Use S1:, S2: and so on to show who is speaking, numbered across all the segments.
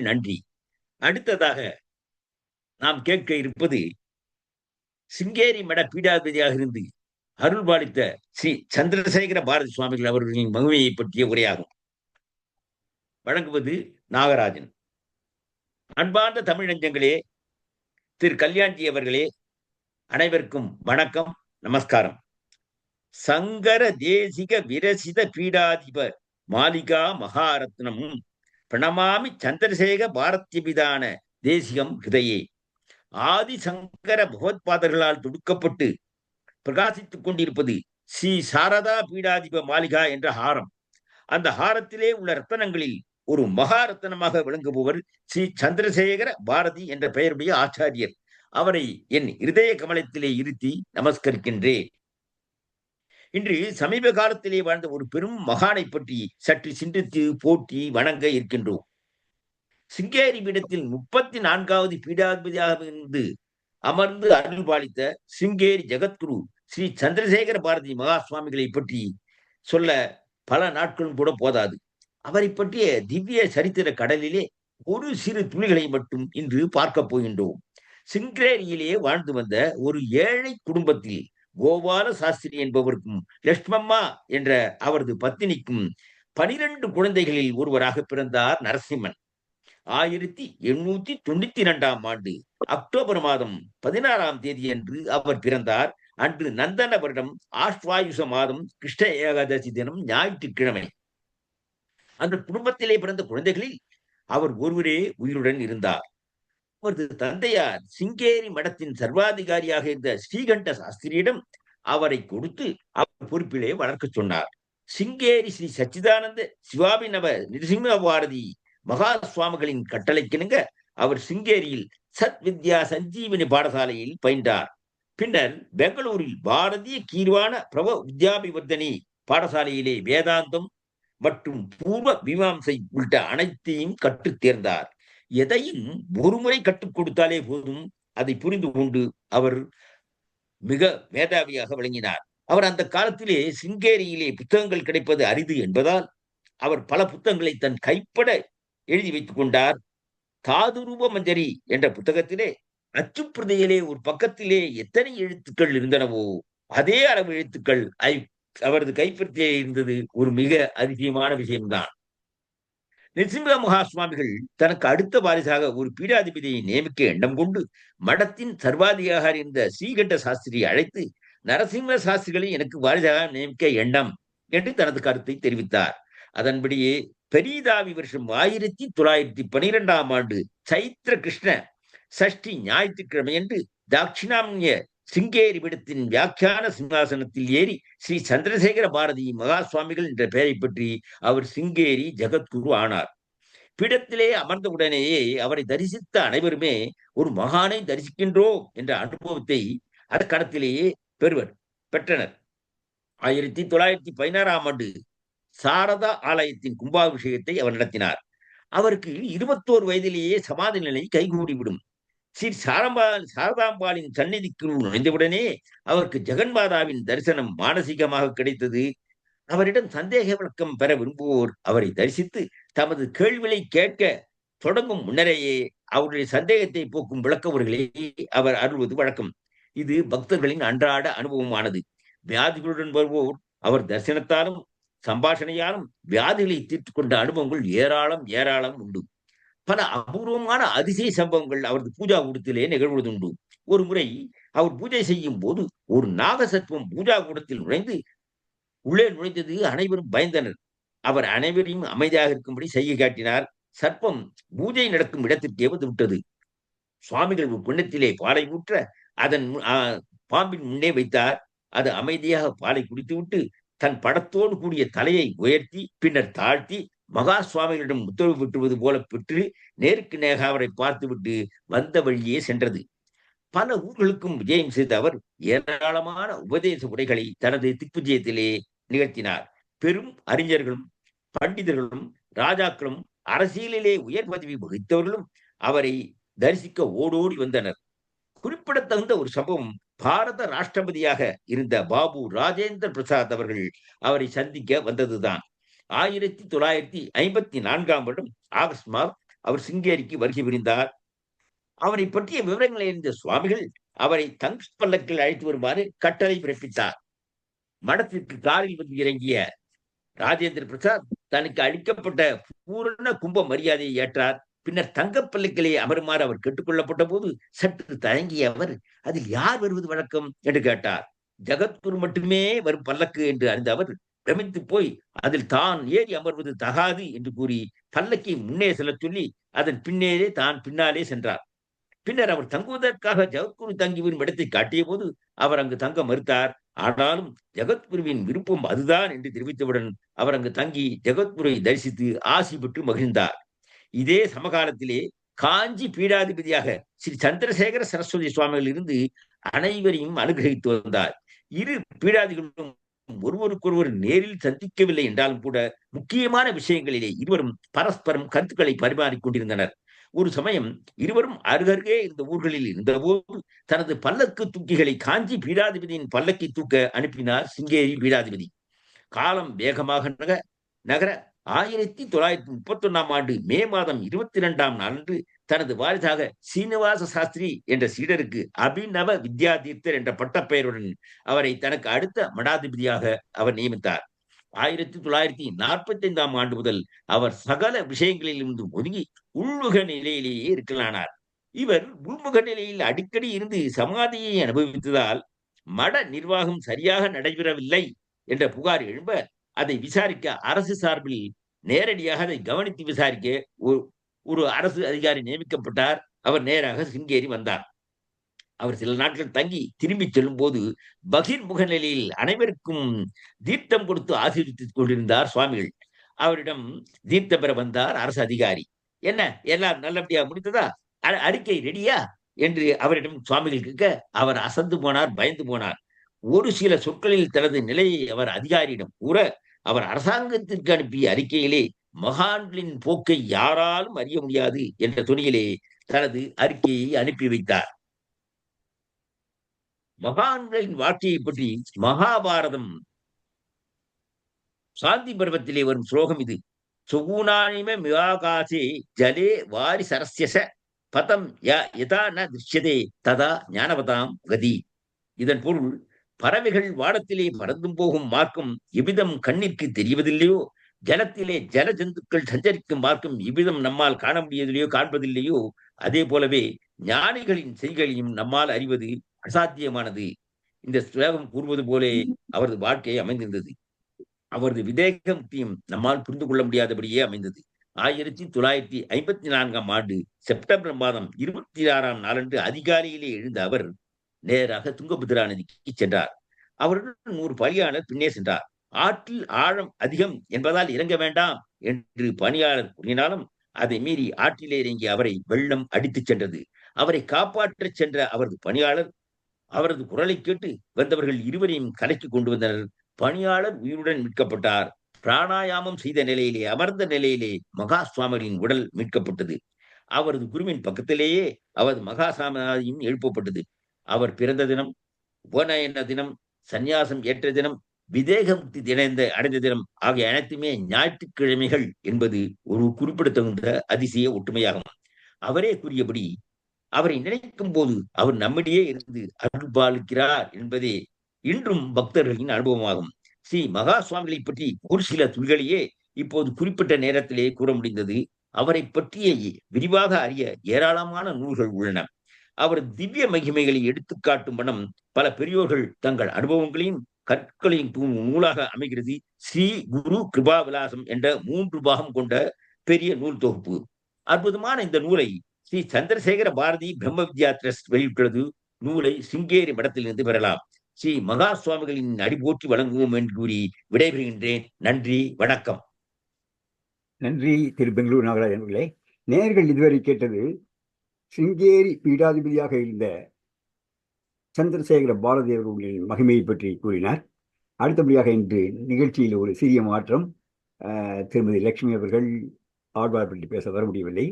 S1: மிக்க நன்றி. அடுத்ததாக நாம் கேட்க இருப்பது சிங்கேரி மட பீடாதிபதியாக இருந்து அருள் பாலித்த ஸ்ரீ சந்திரசேகர பாரதி சுவாமிகள் அவர்களின் மகிமையை பற்றிய உரையாகும். வழங்குவது நாகராஜன். அன்பார்ந்த தமிழ் நெஞ்சங்களே, திரு கல்யாண்ஜி அவர்களே, அனைவருக்கும் வணக்கம், நமஸ்காரம். சங்கர தேசிக விரசித பீடாதிப மாலிகா மகாரத்னம் பிரணமாமி சந்திரசேகர பாரத்யபிதான தேசிகம் ஹிருதயே. ஆதி சங்கர பகவத்பாதர்களால் தொடுக்கப்பட்டு பிரகாசித்துக் கொண்டிருப்பது ஸ்ரீ சாரதா பீடாதிப மாளிகா என்ற ஹாரம். அந்த ஹாரத்திலே உள்ள ரத்தனங்களில் ஒரு மகாரத்தனமாக விளங்குபவர் ஸ்ரீ சந்திரசேகர பாரதி என்ற பெயருடைய ஆச்சாரியர். அவரை என் இருதய கமலத்திலே இருத்தி நமஸ்கரிக்கின்றேன். இன்று சமீப காலத்திலே வாழ்ந்த ஒரு பெரும் மகானை பற்றி சற்று சிந்தித்து போற்றி வணங்க இருக்கின்றோம். சிங்கேரி பீடத்தில் 34வது பீடாதிபதியாக இருந்து அமர்ந்து அருள் பாலித்த சிங்கேரி ஜெகத்குரு ஸ்ரீ சந்திரசேகர பாரதி மகா சுவாமிகளை பற்றி சொல்ல பல நாட்களும் கூட போதாது. அவரை பற்றிய திவ்ய சரித்திர கடலிலே ஒரு சிறு துளிகளை மட்டும் இன்று பார்க்க போகின்றோம். சிங்கேரியிலே வாழ்ந்து வந்த ஒரு ஏழை குடும்பத்தில் கோபால சாஸ்திரி என்பவருக்கும் லட்சுமம்மா என்ற அவரது பத்தினிக்கும் 12 குழந்தைகளில் ஒருவராக பிறந்தார் நரசிம்மன். 1892ஆம் ஆண்டு அக்டோபர் மாதம் 16ஆம் தேதி அன்று அவர் பிறந்தார். அன்று நந்தன வருடம் ஆஷ்வாயுச மாதம் கிருஷ்ண ஏகாதசி தினம் ஞாயிற்றுக்கிழமை. அந்த குடும்பத்திலே பிறந்த குழந்தைகளில் அவர் ஒருவரே உயிருடன் இருந்தார். அவரது தந்தையார் சிங்கேரி மடத்தின் சர்வாதிகாரியாக இருந்த ஸ்ரீகண்ட சாஸ்திரியிடம் அவரை கொடுத்து அவர் பொறுப்பிலே வளர்க்க சொன்னார். சிங்கேரி ஸ்ரீ சச்சிதானந்த சிவாபிநவ நிருசிம்ம பாரதி மகா சுவாமிகளின் கட்டளைக்கிணங்க அவர் சிங்கேரியில் சத் வித்யா சஞ்சீவனி பாடசாலையில் பயின்றார். பின்னர் பெங்களூரில் பாரதிய கீர்வான பிரப வித்யாபிவர்தனி பாடசாலையிலே வேதாந்தம் மற்றும் பூர்வ மீமாம்சை உள்ளிட்ட அனைத்தையும் கற்றுத் தேர்ந்தார். எதையும் ஒருமுறை கற்றுக் கொடுத்தாலே போதும், அதை புரிந்து கொண்டு அவர் மிக மேதாவியாக விளங்கினார். அவர் அந்த காலத்திலே சிங்கேரியிலே புத்தகங்கள் கிடைப்பது அரிது என்பதால் அவர் பல புத்தகங்களை தன் கைப்பட எழுதி வைத்துக் கொண்டார். தாதுரூப மஞ்சரி என்ற புத்தகத்திலே அச்சுப்பிரதியிலே ஒரு பக்கத்திலே எத்தனை எழுத்துக்கள் இருந்தனவோ அதே அளவு எழுத்துக்கள் அவரது கைப்பற்றியே இருந்தது ஒரு மிக அதிசயமான விஷயம்தான். நிருசிம்ம மகா சுவாமிகள் தனக்கு அடுத்த வாரிசாக ஒரு பீடாதிபதியை நியமிக்க எண்ணம் கொண்டு மடத்தின் சர்வாதிகாரி இருந்த ஸ்ரீகண்ட சாஸ்திரியை அழைத்து, நரசிம்ம சாஸ்திரிகளை எனக்கு வாரிசாக நியமிக்க எண்ணம் என்று தனது கருத்தை தெரிவித்தார். அதன்படியே பெரிதாவி வருஷம் 1912ஆம் ஆண்டு சைத்திர கிருஷ்ண சஷ்டி ஞாயிற்றுக்கிழமை என்று தாட்சிணாமிய சிங்கேரி பீடத்தின் வியாக்கியான சிம்மாசனத்தில் ஏறி ஸ்ரீ சந்திரசேகர பாரதி மகா சுவாமிகள் என்ற பெயரை பற்றி அவர் சிங்கேரி ஜெகத்குரு ஆனார். பீடத்திலே அமர்ந்தவுடனேயே அவரை தரிசித்த அனைவருமே ஒரு மகானை தரிசிக்கின்றோம் என்ற அனுபவத்தை அக்கணத்திலேயே பெற்றனர். 1916ஆம் ஆண்டு சாரதா ஆலயத்தின் கும்பாபிஷேகத்தை அவர் நடத்தினார். அவருக்கு 21 வயதிலேயே சமாதி நிலை கைகூடிவிடும். ஸ்ரீ சாரதாம்பாளின் சந்நிதிக்குள் நுழைந்தவுடனே அவருக்கு ஜெகன்மாதாவின் தரிசனம் மானசீகமாக கிடைத்தது. அவரிடம் சந்தேக விளக்கம் பெற விரும்புவோர் அவரை தரிசித்து தமது கேள்விகளை கேட்க தொடங்கும் முன்னரேயே அவருடைய சந்தேகத்தை போக்கும் விளக்க உரைகளை அவர் அருள்வது வழக்கம். இது பக்தர்களின் அன்றாட அனுபவமானது. வியாதிகளுடன் வருவோர் அவர் தரிசனத்தாலும் சம்பாஷணையாலும் வியாதிகளை தீர்த்து கொண்ட அனுபவங்கள் ஏராளம் ஏராளம் உண்டு. பல அபூர்வமான அதிசய சம்பவங்கள் அவரது பூஜா கூடத்திலே நிகழ்வதுண்டு. ஒரு முறை அவர் பூஜை செய்யும் போது ஒரு நாகசர்ப்பம் பூஜா கூடத்தில் உள்ளே நுழைந்தது. அனைவரும் பயந்தனர். அவர் அனைவரையும் அமைதியாக இருக்கும்படி செய்ய காட்டினார். சர்ப்பம் பூஜை நடக்கும் இடத்திற்கே வந்து விட்டது. சுவாமிகள் ஒரு குண்டத்திலே பாலை ஊற்ற அதன் பாம்பின் முன்னே வைத்தார். அது அமைதியாக பாலை குடித்துவிட்டு தன் படத்தோடு கூடிய தலையை உயர்த்தி பின்னர் தாழ்த்தி மகா சுவாமிகளிடம் உத்தரவு பெற்றுவது போல பெற்று நேருக்கு நேராக அவரை பார்த்துவிட்டு வந்த வழியே சென்றது. பல ஊர்களுக்கும் விஜயம் செய்த அவர் ஏராளமான உபதேச உரைகளை தனது திக்விஜயத்திலே நிகழ்த்தினார். பெரும் அறிஞர்களும் பண்டிதர்களும் ராஜாக்களும் அரசியலிலே உயர் பதவி வகித்தவர்களும் அவரை தரிசிக்க ஓடோடி வந்தனர். குறிப்பிடத்தகுந்த ஒரு சம்பவம், பாரத ராஷ்டிரபதியாக இருந்த பாபு ராஜேந்திர பிரசாத் அவர்கள் அவரை சந்திக்க வந்ததுதான். 1954ஆம் வருடம் ஆகஸ்ட் மாதம் அவர் சிங்கேரிக்கு வருகை புரிந்தார். அவரை பற்றிய விவரங்களை அறிந்த சுவாமிகள் அவரை தங்க பல்லக்கில் அழைத்து வருமாறு கட்டளை பிறப்பித்தார். மடத்திற்கு காரில் வந்து இறங்கிய ராஜேந்திர பிரசாத் தனக்கு அளிக்கப்பட்ட பூரண கும்ப மரியாதையை ஏற்றார். பின்னர் தங்கப்பல்லக்கிலே அமருமாறு அவர் கேட்டுக்கொள்ளப்பட்ட போது சற்று தயங்கிய அவர், அதில் யார் வருவது வழக்கம் என்று கேட்டார். ஜகத்குரு மட்டுமே வரும் பல்லக்கு என்று அறிந்த அவர் பிரமித்து போய் அதில் தான் ஏறி அமர்வது தகாது என்று கூறி பல்லக்கை முன்னே செல்லச் சொல்லி அதன் பின்னேயே தான் பின்னாலே சென்றார். பின்னர் அவர் தங்குவதற்காக ஜகத்குரு தங்கி வரும் இடத்தை காட்டிய போது அவர் அங்கு தங்க மறுத்தார். ஆனாலும் ஜகத்குருவின் விருப்பம் அதுதான் என்று தெரிவித்தவுடன் அவர் அங்கு தங்கி ஜகத்குருவை தரிசித்து ஆசி பெற்று மகிழ்ந்தார். இதே சமகாலத்திலே காஞ்சி பீடாதிபதியாக ஸ்ரீ சந்திரசேகர சரஸ்வதி சுவாமிகள் இருந்து அனைவரையும் அனுகிரகித்து வந்தார். இரு பீடாதிகளும் ஒருவருக்கொருவர் நேரில் சந்திக்கவில்லை என்றாலும் கூட முக்கியமான விஷயங்களிலே இருவரும் பரஸ்பரம் கருத்துக்களை பரிமாறிக் கொண்டிருந்தனர். ஒரு சமயம் இருவரும் அருகருகே இந்த ஊர்களில் இருந்தபோது தனது பல்லக்கு தூக்கிகளை காஞ்சி பீடாதிபதியின் பல்லக்கை தூக்க அனுப்பினார் சிங்கேரி பீடாதிபதி. காலம் வேகமாக நகர 1931 மே மாதம் 22 நாளன்று தனது வாரிசாக சீனிவாச சாஸ்திரி என்ற சீடருக்கு அபிநவ வித்யா தீர்த்தர் என்ற பட்டப்பெயருடன் அவரை தனக்கு அடுத்த மடாதிபதியாக அவர் நியமித்தார். 1945 முதல் அவர் சகல விஷயங்களிலிருந்து ஒதுங்கி உள்முக நிலையிலேயே இருக்கலானார். இவர் உள்முக நிலையில் அடிக்கடி இருந்து சமாதியை அனுபவித்ததால் மட நிர்வாகம் சரியாக நடைபெறவில்லை என்ற புகார் எழும்ப அதை விசாரிக்க அரசு சார்பில் நேரடியாக அதை கவனித்து விசாரிக்க ஒரு அரசு அதிகாரி நியமிக்கப்பட்டார். அவர் நேராக சிங்கேரி வந்தார். அவர் சில நாட்கள் தங்கி திரும்பி செல்லும் போது பகிர்முக நிலையில் அனைவருக்கும் தீர்த்தம் கொடுத்து ஆசீர்வதித்துக் கொண்டிருந்தார் சுவாமிகள். அவரிடம் தீர்த்தம் பெற வந்தார் அரசு அதிகாரி. என்ன, எல்லாம் நல்லபடியா முடித்ததா, அறிக்கை ரெடியா என்று அவரிடம் சுவாமிகள் கேட்க அவர் அசந்து போனார், பயந்து போனார். ஒரு சில சொற்களில் தனது நிலையை அவர் அதிகாரியிடம் கூற அவர் அரசாங்கத்திற்கு அனுப்பிய அறிக்கையிலே மகான்களின் போக்கை யாராலும் அறிய முடியாது என்ற துணியிலே தனது அறிக்கையை அனுப்பி வைத்தார். மகான்களின் வாழ்க்கையை பற்றி மகாபாரதம் சாந்தி பருவத்திலே வரும் ஸ்லோகம் இது. சுகுணானிம மிகாகாசே ஜலே வாரி சரஸ்யச பதம் யதா ந திருஷ்யதே ததா ஞானவதாம் கதி. இதன் பொருள், பறவைகள் வானத்திலே பறந்தும் போகும் மார்க்கம் எவ்விதம் கண்ணிற்கு தெரிவதில்லையோ, ஜலத்திலே ஜல ஜந்துக்கள் சஞ்சரிக்கும் மார்க்கம் இவ்விதம் நம்மால் காண முடியதில்லையோ, காண்பதில்லையோ, அதே போலவே ஞானிகளின் செய்களையும் நம்மால் அறிவது அசாத்தியமானது. இந்த ஸ்லோகம் கூறுவது போலே அவரது வாழ்க்கை அமைந்திருந்தது. அவரது விதேக முக்தியும் நம்மால் புரிந்து கொள்ள முடியாதபடியே அமைந்தது. 1954 செப்டம்பர் மாதம் 26 நாளன்று அதிகாலையிலே எழுந்த அவர் நேராக துங்கபத்ரா நதிக்கு சென்றார். அவருடன் 100 பணியாளர் பின்னே சென்றார். ஆற்றில் ஆழம் அதிகம் என்பதால் இறங்க வேண்டாம் என்று பணியாளர் கூறினாலும் அதை மீறி ஆற்றிலே இறங்கி அவரை வெள்ளம் அடித்துச் சென்றது. அவரை காப்பாற்ற சென்ற அவரது பணியாளர் அவரது குரலை கேட்டு வந்தவர்கள் இருவரையும் கலைக்கு கொண்டு வந்தனர். பணியாளர் உயிருடன் மீட்கப்பட்டார். பிராணாயாமம் செய்த நிலையிலே, அமர்ந்த நிலையிலே மகா சுவாமிகளின் உடல் மீட்கப்பட்டது. அவரது குருவின் பக்கத்திலேயே அவரது மகா சமாதியும் எழுப்பப்பட்டது. அவர் பிறந்த தினம், உபநயன தினம், சந்நியாசம் ஏற்ற தினம், விதேக முக்தி அடைந்த தினம் ஆகிய அனைத்துமே ஞாயிற்றுக்கிழமைகள் என்பது ஒரு குறிப்பிடத்தகுந்த அதிசய ஒற்றுமையாகும். அவரே கூறியபடி அவரை நினைக்கும் போது அவர் நம்மிடையே இருந்து அருள் பாலிக்கிறார் என்பதே இன்றும் பக்தர்களின் அனுபவமாகும். ஸ்ரீ மகா சுவாமிகளை பற்றி ஒரு சில துளிகளையே இப்போது குறிப்பிட்ட நேரத்திலே கூற முடிந்தது. அவரை பற்றிய விரிவாக அறிய ஏராளமான நூல்கள் உள்ளன. அவர் திவ்ய மகிமைகளை எடுத்துக்காட்டும் வண்ணம் பல பெரியோர்கள் தங்கள் அனுபவங்களையும் கற்களையும் நூலாக அமைகிறது ஸ்ரீ குரு கிருபா விலாசம் என்ற 3 பாகம் கொண்ட பெரிய நூல் தொகுப்பு. அற்புதமான இந்த நூலை ஸ்ரீ சந்திரசேகர பாரதி பிரம்ம வித்யா டிரஸ்ட் வெளியிட்டுள்ளது. நூலை சிங்கேரி மடத்திலிருந்து பெறலாம். ஸ்ரீ மகா சுவாமிகளின் அடிபோற்றி வழங்குவோம் என்று கூறி விடைபெறுகின்றேன். நன்றி, வணக்கம்.
S2: நன்றி திரு பெங்களூர் நாகராஜன் அவர்களே. நேயர்கள் இதுவரை கேட்டது சிங்கேரி பீடாதிபதியாக இருந்த சந்திரசேகர பாரதி அவர்களின் மகிமையை பற்றி கூறினார். அடுத்தபடியாக இன்று நிகழ்ச்சியில் ஒரு சிறிய மாற்றம். திருமதி லட்சுமி அவர்கள் ஆழ்வார் பற்றி பேச வர முடியவில்லை.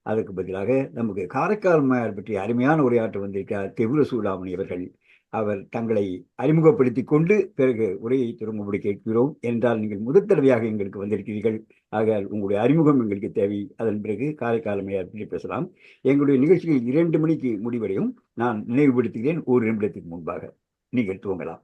S2: அதற்கு பதிலாக நமக்கு காரைக்கால் அம்மையார் பற்றி அருமையான உரையாற்ற வந்திருக்கிறார் திபுர சூடாமணி அவர்கள். அவர் தங்களை அறிமுகப்படுத்திக் கொண்டு பிறகு உரையை தொடங்கும்படி கேட்கிறோம். என்றால் நீங்கள் முதல் தடவையாக எங்களுக்கு வந்திருக்கிறீர்கள். ஆக உங்களுடைய அறிமுகம் எங்களுக்கு தேவை. அதன் பிறகு காரைக்கால் அம்மையார் பற்றி பேசலாம். எங்களுடைய நிகழ்ச்சிகள் 2 மணிக்கு முடிவடையும். நான் நினைவுபடுத்துகிறேன், 1 நிமிடத்துக்கு முன்பாக நீங்கள் துவங்கலாம்.